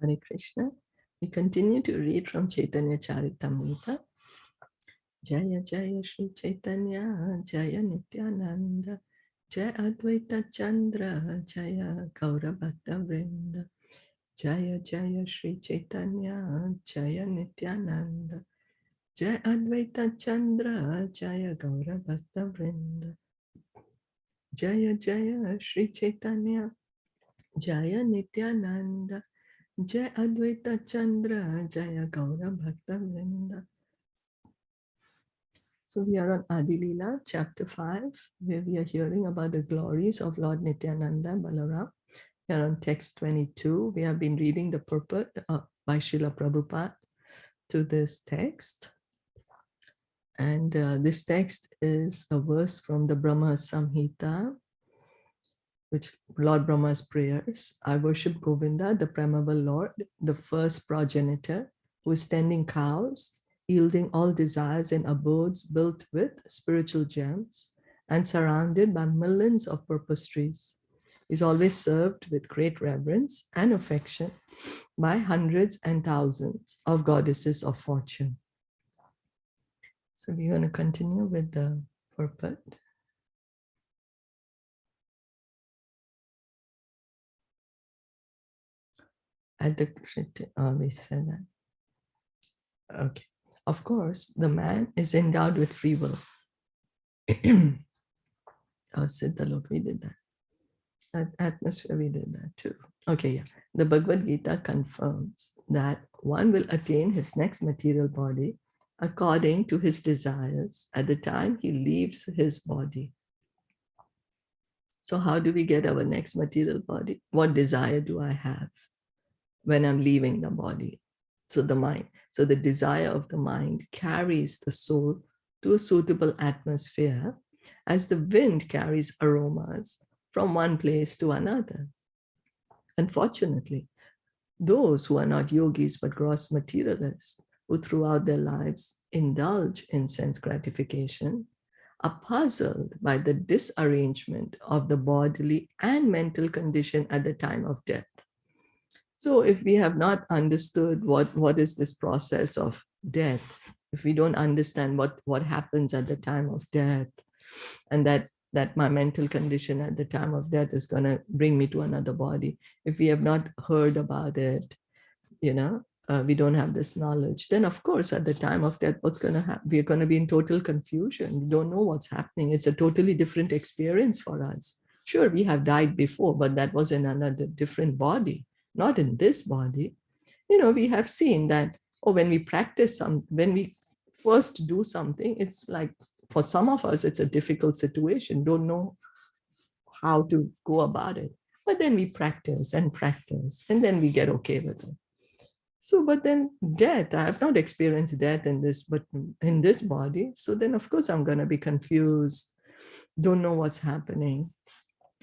Hare Krishna. We continue to read from Caitanya Caritamrita. Jaya Jaya Shri Chaitanya, Jaya Nityananda, Jaya Advaita Chandra, Jaya Gaurabhata Vrinda. Jaya Jaya Shri Chaitanya, Jaya Nityananda, Jaya Advaita Chandra, Jaya Gaurabhata Vrinda. Jaya Jaya Shri Chaitanya, Jaya Nityananda, Jai Advaita Chandra, Jaya Gaura Bhakta Vrinda. So we are on Adi-Lila, chapter 5, where we are hearing about the glories of Lord Nityananda Balaram. We are on text 22. We have been reading the purport by Srila Prabhupada to this text. And this text is a verse from the Brahma Samhita, which Lord Brahma's prayers. I worship Govinda, the Primeval Lord, the first progenitor, who is tending cows, yielding all desires in abodes built with spiritual gems and surrounded by millions of purpose trees. Is always served with great reverence and affection by hundreds and thousands of goddesses of fortune. So we're going to continue with the purport. At the we said that. Okay. Of course, the man is endowed with free will. Siddhalok, we did that. At atmosphere, we did that too. Okay, yeah. The Bhagavad Gita confirms that one will attain his next material body according to his desires at the time he leaves his body. So how do we get our next material body? What desire do I have when I'm leaving the body? So the mind. So the desire of the mind carries the soul to a suitable atmosphere as the wind carries aromas from one place to another. Unfortunately, those who are not yogis but gross materialists, who throughout their lives indulge in sense gratification, are puzzled by the disarrangement of the bodily and mental condition at the time of death. So if we have not understood what is this process of death, if we don't understand what happens at the time of death, and that my mental condition at the time of death is going to bring me to another body, if we have not heard about it, we don't have this knowledge, then of course at the time of death, what's going to happen? We're going to be in total confusion. We don't know what's happening. It's a totally different experience for us. Sure, we have died before, but that was in another different body, not in this body. We have seen that, when we practice when we first do something, it's like, for some of us, it's a difficult situation, don't know how to go about it. But then we practice, and then we get okay with it. So, but then death, I have not experienced death in this body. So then, of course, I'm going to be confused, don't know what's happening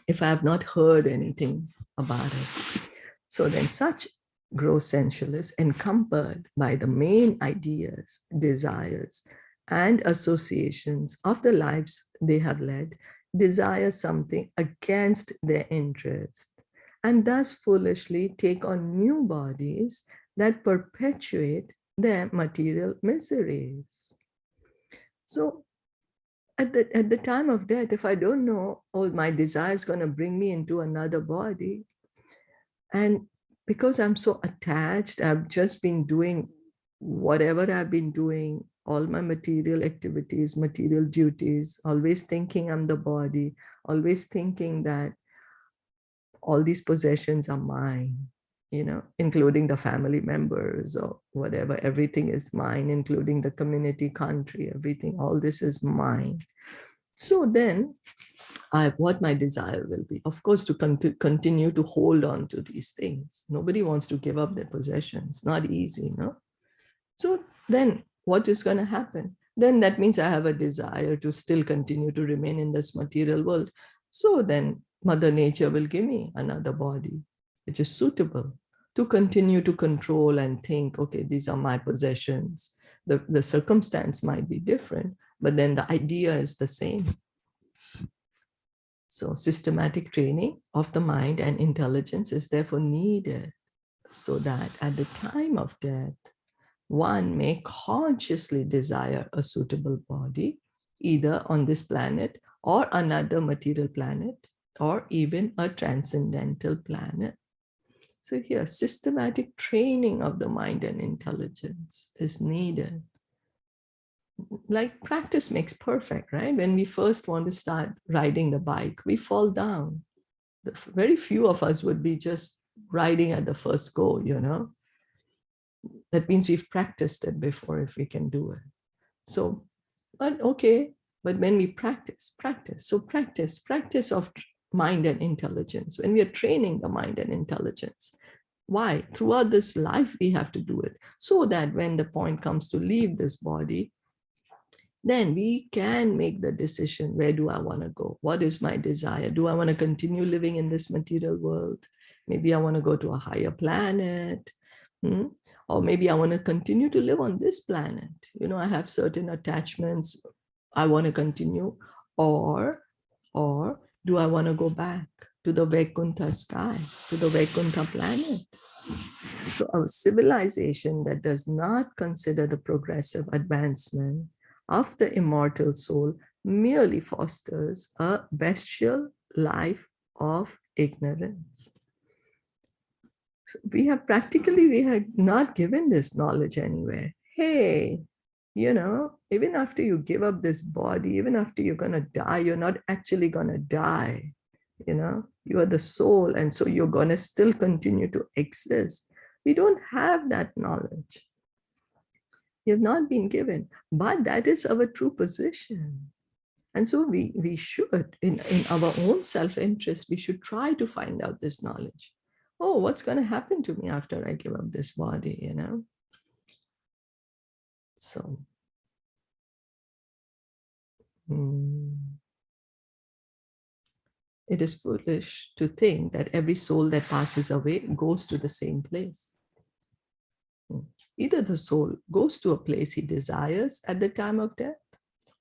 if I have not heard anything about it. So then such gross sensualists, encumbered by the main ideas, desires, and associations of the lives they have led, desire something against their interest, and thus foolishly take on new bodies that perpetuate their material miseries. So at the time of death, if I don't know, my desire is going to bring me into another body, and because I'm so attached, I've just been doing whatever I've been doing, all my material activities, material duties, always thinking I'm the body, always thinking that all these possessions are mine, including the family members or whatever, everything is mine, including the community, country, everything, all this is mine. So then what my desire will be, of course, to continue to hold on to these things. Nobody wants to give up their possessions, not easy, no? So then what is going to happen? Then that means I have a desire to still continue to remain in this material world. So then Mother Nature will give me another body, which is suitable to continue to control and think, okay, these are my possessions. The circumstance might be different, but then the idea is the same. So systematic training of the mind and intelligence is therefore needed so that at the time of death, one may consciously desire a suitable body, either on this planet or another material planet, or even a transcendental planet. So here, systematic training of the mind and intelligence is needed. Like practice makes perfect, right? When we first want to start riding the bike, we fall down. Very few of us would be just riding at the first go, you know. That means we've practiced it before if we can do it. So, but okay, but when we practice. So practice of mind and intelligence. When we are training the mind and intelligence, why? Throughout this life, we have to do it so that when the point comes to leave this body, then we can make the decision, where do I want to go? What is my desire? Do I want to continue living in this material world? Maybe I want to go to a higher planet. Or maybe I want to continue to live on this planet. You know, I have certain attachments. I want to continue. Or do I want to go back to the Vaikuntha sky, to the Vaikuntha planet? So a civilization that does not consider the progressive advancement of the immortal soul merely fosters a bestial life of ignorance. So we have not given this knowledge anywhere. Hey, you know, even after you give up this body, even after you're going to die, you're not actually going to die. You know, you are the soul, and so you're going to still continue to exist. We don't have that knowledge. You have not been given, but that is our true position. And so we should, in our own self-interest, we should try to find out this knowledge. Oh, what's going to happen to me after I give up this body, you know? So, it is foolish to think that every soul that passes away goes to the same place. Either the soul goes to a place he desires at the time of death,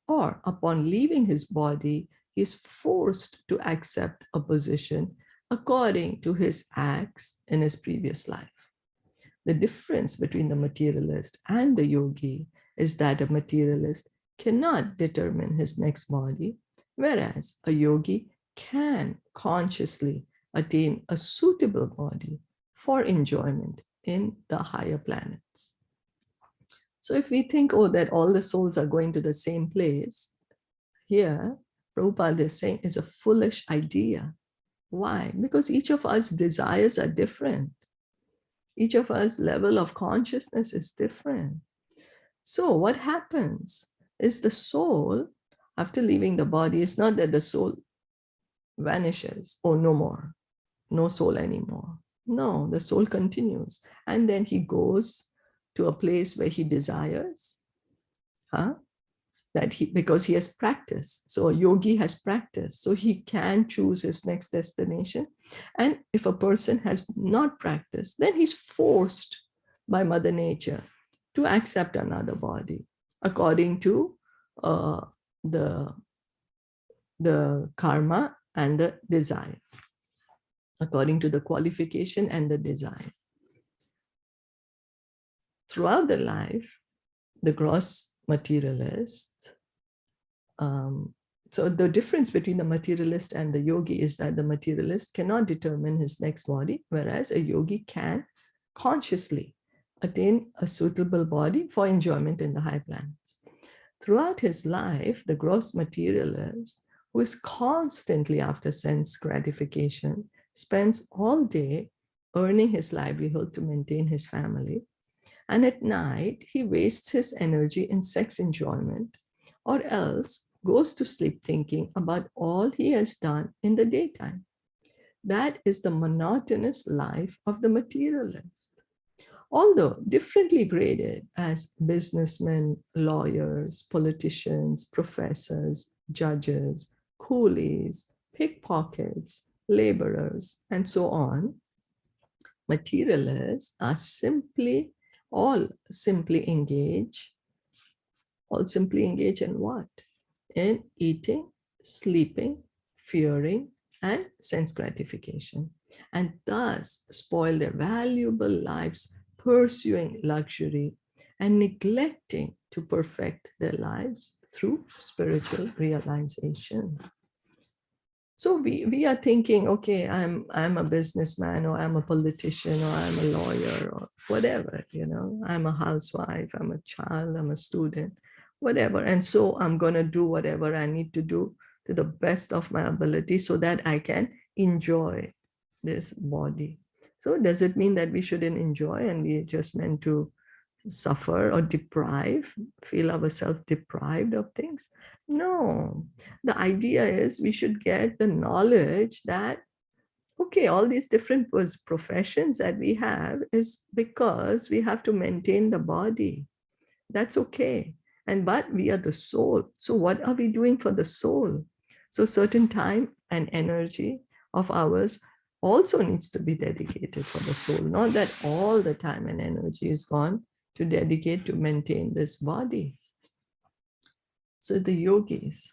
or upon leaving his body, he is forced to accept a position according to his acts in his previous life. The difference between the materialist and the yogi is that a materialist cannot determine his next body, whereas a yogi can consciously attain a suitable body for enjoyment in the higher planets. So if we think, oh, that all the souls are going to the same place, here, Prabhupada is saying is a foolish idea. Why? Because each of us desires are different. Each of us level of consciousness is different. So what happens is the soul, after leaving the body, it's not that the soul vanishes, oh, no more, no soul anymore. No, the soul continues. And then he goes to a place where he desires, because he has practice. So a yogi has practice, so he can choose his next destination. And if a person has not practiced, then he's forced by Mother Nature to accept another body according to the karma and the desire, according to the qualification and the desire. Throughout the life, the gross materialist, so the difference between the materialist and the yogi is that the materialist cannot determine his next body, whereas a yogi can consciously attain a suitable body for enjoyment in the high planets. Throughout his life, the gross materialist, who is constantly after sense gratification, spends all day earning his livelihood to maintain his family. And at night, he wastes his energy in sex enjoyment, or else goes to sleep thinking about all he has done in the daytime. That is the monotonous life of the materialist. Although differently graded as businessmen, lawyers, politicians, professors, judges, coolies, pickpockets, laborers, and so on, materialists are all simply engage in what? In eating, sleeping, fearing, and sense gratification. and thus spoil their valuable lives pursuing luxury and neglecting to perfect their lives through spiritual realization. So we are thinking, okay, I'm a businessman, or I'm a politician, or I'm a lawyer, or whatever, I'm a housewife, I'm a child, I'm a student, whatever. And so I'm going to do whatever I need to do to the best of my ability so that I can enjoy this body. So does it mean that we shouldn't enjoy and we just meant to suffer or feel ourselves deprived of things? No, the idea is we should get the knowledge that, okay, all these different professions that we have is because we have to maintain the body. That's okay. But we are the soul. So what are we doing for the soul? So certain time and energy of ours also needs to be dedicated for the soul. Not that all the time and energy is gone to dedicate to maintain this body. So the yogis,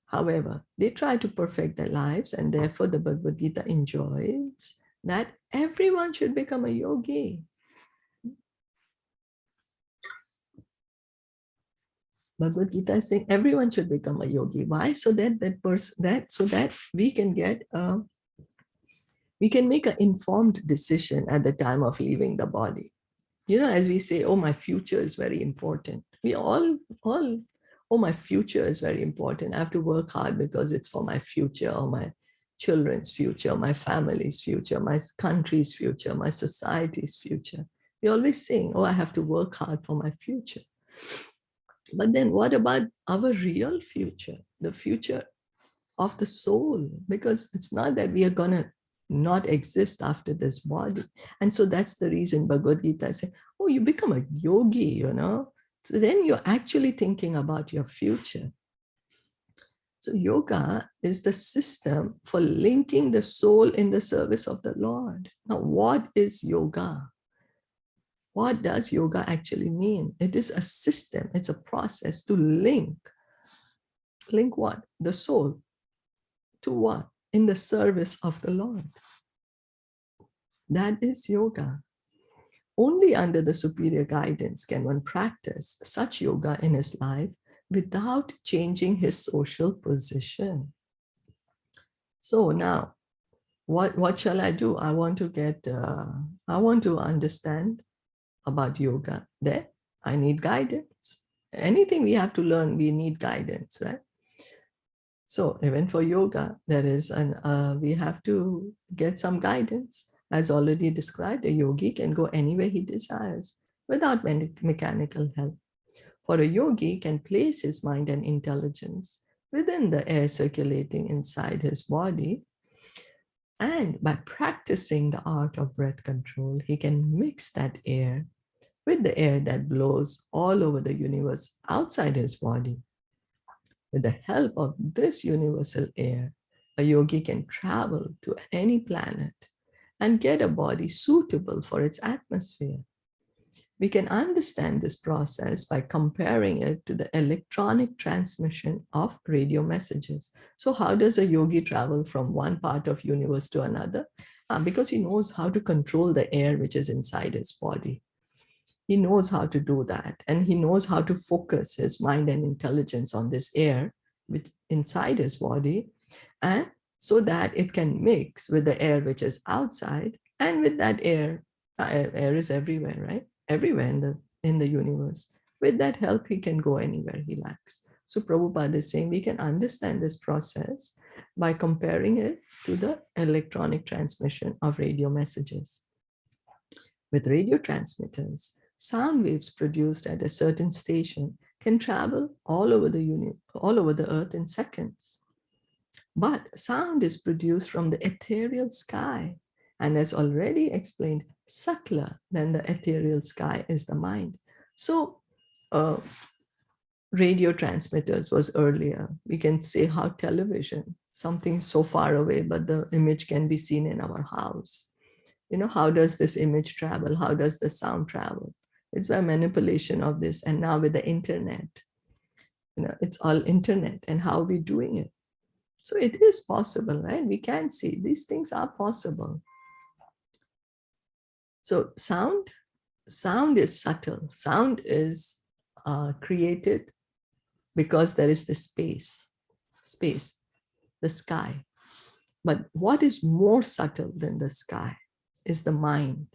however, they try to perfect their lives, and therefore the Bhagavad Gita enjoins that everyone should become a yogi. Bhagavad Gita is saying everyone should become a yogi. Why? So that we can make an informed decision at the time of leaving the body. As we say, oh, my future is very important. We all, oh, my future is very important. I have to work hard because it's for my future, or my children's future, my family's future, my country's future, my society's future. We always saying, oh, I have to work hard for my future. But then what about our real future, the future of the soul? Because it's not that we are going to not exist after this body. And so that's the reason Bhagavad Gita says, oh, you become a yogi, So then you're actually thinking about your future. So yoga is the system for linking the soul in the service of the Lord. Now, what is yoga? What does yoga actually mean? It is a system, it's a process to link what? The soul to what? In the service of the Lord. That is yoga. Only under the superior guidance can one practice such yoga in his life without changing his social position. So now, what shall I do? I want to understand about yoga. Then I need guidance. Anything we have to learn, we need guidance, right? So even for yoga, we have to get some guidance. As already described, a yogi can go anywhere he desires without mechanical help. For a yogi can place his mind and intelligence within the air circulating inside his body. And by practicing the art of breath control, he can mix that air with the air that blows all over the universe outside his body. With the help of this universal air, a yogi can travel to any planet and get a body suitable for its atmosphere. We can understand this process by comparing it to the electronic transmission of radio messages. So how does a yogi travel from one part of universe to another? Because he knows how to control the air which is inside his body. He knows how to do that, and he knows how to focus his mind and intelligence on this air which inside his body, and so that it can mix with the air which is outside. And with that air is everywhere, right? Everywhere in the universe. With that help, he can go anywhere he likes. So Prabhupada is saying we can understand this process by comparing it to the electronic transmission of radio messages. With radio transmitters, sound waves produced at a certain station can travel all over the earth in seconds. But sound is produced from the ethereal sky, and as already explained, subtler than the ethereal sky is the mind. So radio transmitters was earlier. We can say how television, something so far away, but the image can be seen in our house. How does this image travel? How does the sound travel? It's by manipulation of this. And now with the internet, it's all internet. And how are we doing it? So it is possible, right? We can see these things are possible. So sound is subtle. Sound is created because there is the space, the sky. But what is more subtle than the sky is the mind.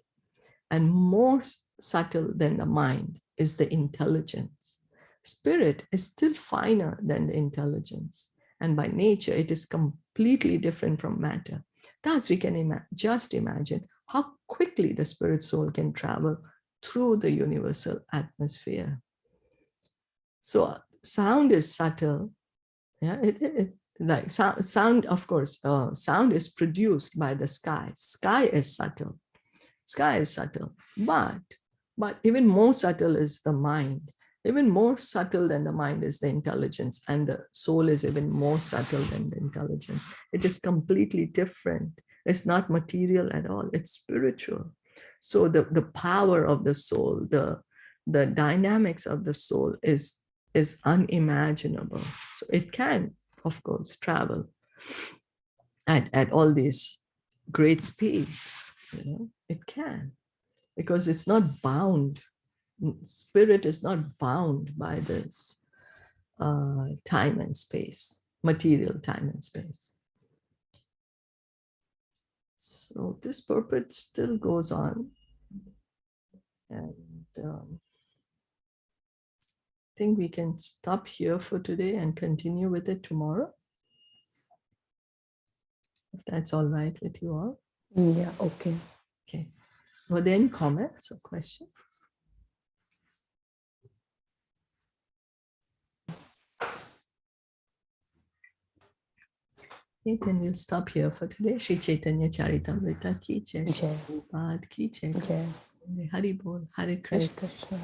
And more subtle than the mind is the intelligence. Spirit is still finer than the intelligence. And by nature, it is completely different from matter. Thus, we can just imagine how quickly the spirit soul can travel through the universal atmosphere. So sound is subtle. Yeah, like sound, of course, sound is produced by the sky. Sky is subtle. Sky is subtle, but even more subtle is the mind. Even more subtle than the mind is the intelligence, and the soul is even more subtle than the intelligence. It is completely different. It's not material at all. It's spiritual. So the power of the soul, the dynamics of the soul is unimaginable. So it can, of course, travel at all these great speeds. It can, because it's not bound. Spirit is not bound by this time and space, material time and space. So this purport still goes on, and I think we can stop here for today and continue with it tomorrow, if that's all right with you all. Yeah, okay. Okay. Were there any comments or questions? Okay, then we'll stop here for today. Shri Caitanya Caritamrita ki jai, Shri Bhagavad ki jai, Jai. Hari Bol, Hare Hare Krishna. Krishna.